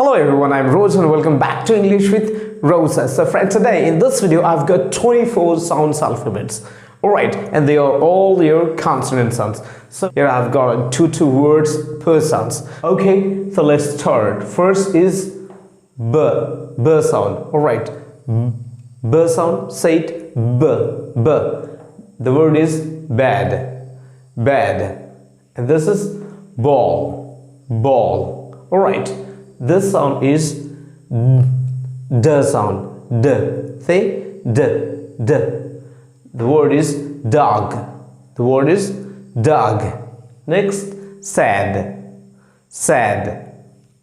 Hello everyone, I'm Rose and welcome back to English with Rosa. So friends, today in this video I've got 24 sounds alphabets. Alright, and they are all your consonant sounds. So here I've got two words per sounds. Okay, so let's start. First is B sound. Alright, B sound, say it, B. The word is bad. And this is ball. Alright. This sound is D sound. D. Say D. The word is dog. Next, sad.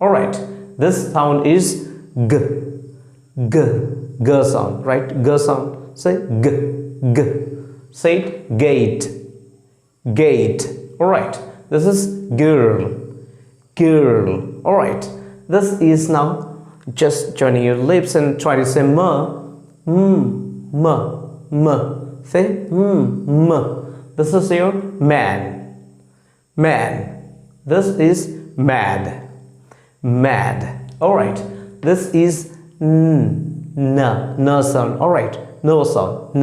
Alright. This sound is G. G sound. Right? G sound. Say G. Say it, gate. Alright. This is girl. Alright. This is now just joining your lips and try to say m. Say m. This is your man. This is mad. Alright. This is n sound. Alright. No sound.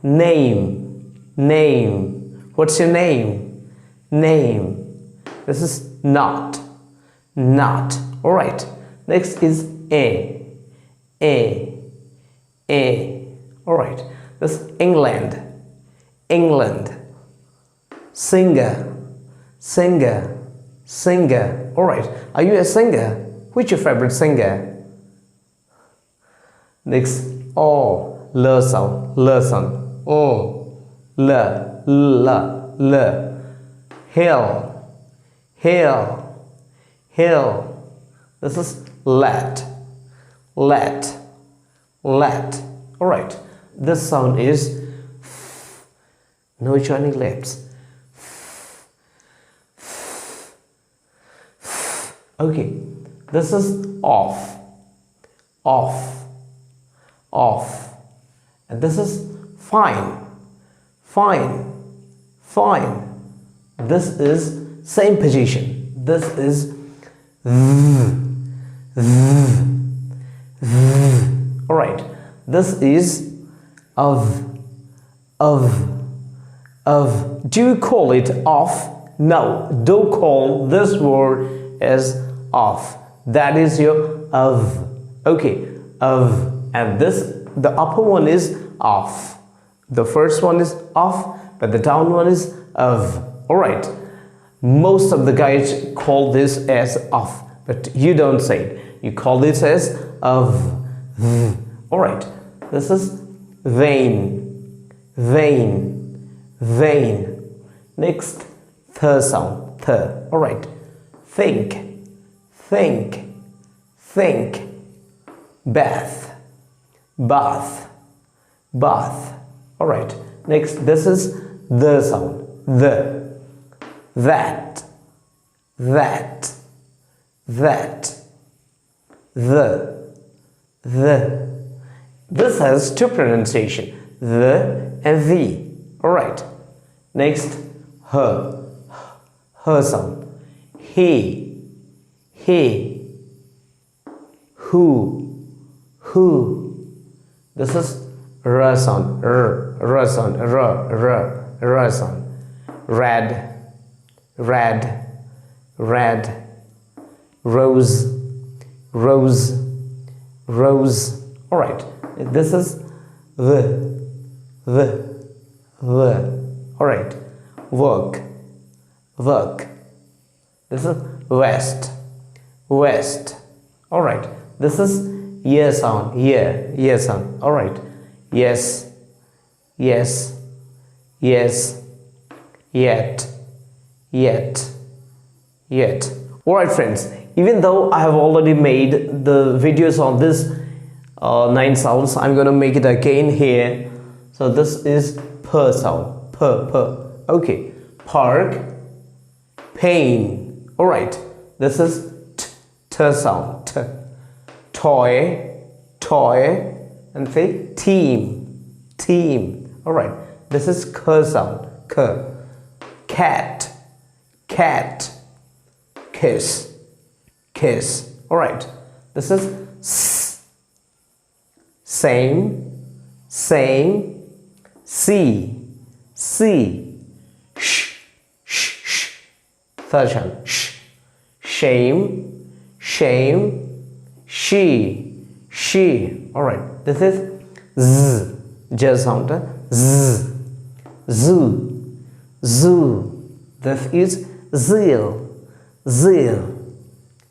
Name. What's your name? This is not. Alright. Next is A. Alright. This is England. Singer. Alright. Are you a singer? Which your favorite singer? Next, O. L sound. O. L. Hill. This is let. Alright. This sound is no joining lips. Okay. This is off. And this is fine. This is same position. This is alright. This is of. Do you call it off? No, don't call this word as off. That is your of. Okay, of. And the upper one is off. The first one is off, but the down one is of. Alright. Most of the guys call this as off, but you don't say it. You call this as of. Alright. This is vain. Next, th sound. Th. Alright. Think. Bath. Alright. Next, this is the sound. That. This has two pronunciation, the and the. Alright. Next, her sound. He. Who. This is r sound. R sound. Red. Rose. Alright. This is the. Alright. Work. This is west. Alright. This is yeah sound. Yeah sound. Alright. Yes. Yet. Alright friends, even though I have already made the videos on this 9 sounds, I'm gonna make it again here. So this is per sound. Per. Okay. Park. Pain. Alright. This is t sound. T. Toy. And say team. Alright. This is k sound. K. Cat. Kiss. All right, this is s, same, see, sh, third one, shame, she. All right, this is z, j sound, z, zoo. This is zeal.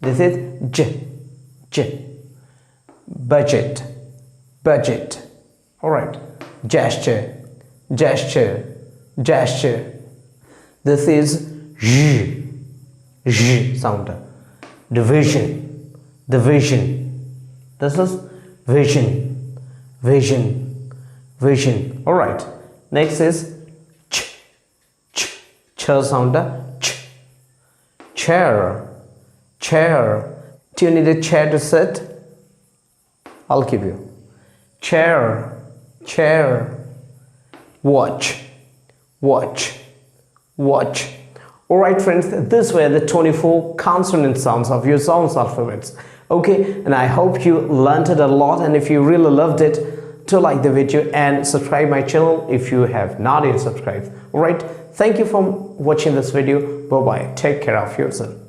This is j, budget. All right, gesture. This is zh sound, division. This is vision. All right, next is ch sound, chair. Do you need a chair to sit? I'll give you. Chair. Watch. Alright friends, these were the 24 consonant sounds of your sounds alphabets. Okay, and I hope you learned it a lot, and if you really loved it, do like the video and subscribe my channel if you have not yet subscribed. Alright, thank you for watching this video. Bye bye. Take care of yourself.